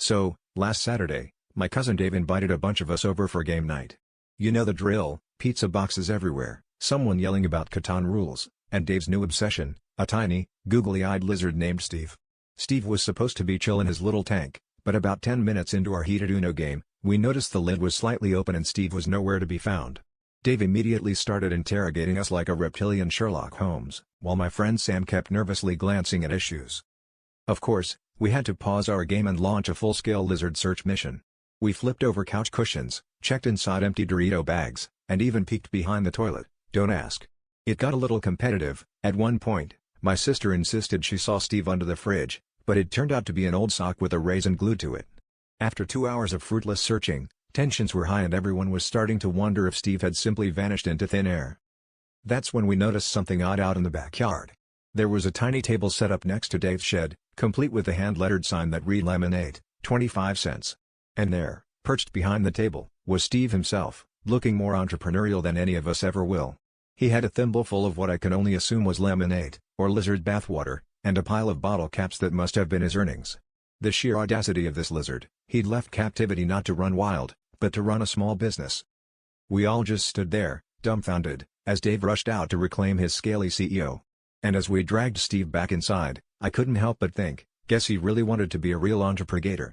So, last Saturday, my cousin Dave invited a bunch of us over for game night. You know the drill, pizza boxes everywhere, someone yelling about Catan rules, and Dave's new obsession, a tiny, googly-eyed lizard named Steve. Steve was supposed to be chill in his little tank, but about 10 minutes into our heated Uno game, we noticed the lid was slightly open and Steve was nowhere to be found. Dave immediately started interrogating us like a reptilian Sherlock Holmes, while my friend Sam kept nervously glancing at issues. Of course, we had to pause our game and launch a full-scale lizard search mission. We flipped over couch cushions, checked inside empty Dorito bags, and even peeked behind the toilet, don't ask. It got a little competitive. At one point, my sister insisted she saw Steve under the fridge, but it turned out to be an old sock with a raisin glued to it. After 2 hours of fruitless searching, tensions were high and everyone was starting to wonder if Steve had simply vanished into thin air. That's when we noticed something odd out in the backyard. There was a tiny table set up next to Dave's shed, complete with a hand-lettered sign that read lemonade, 25 cents. And there, perched behind the table, was Steve himself, looking more entrepreneurial than any of us ever will. He had a thimbleful of what I can only assume was lemonade, or lizard bathwater, and a pile of bottle caps that must have been his earnings. The sheer audacity of this lizard, he'd left captivity not to run wild, but to run a small business. We all just stood there, dumbfounded, as Dave rushed out to reclaim his scaly CEO. And as we dragged Steve back inside, I couldn't help but think, guess he really wanted to be a real entrepreneur.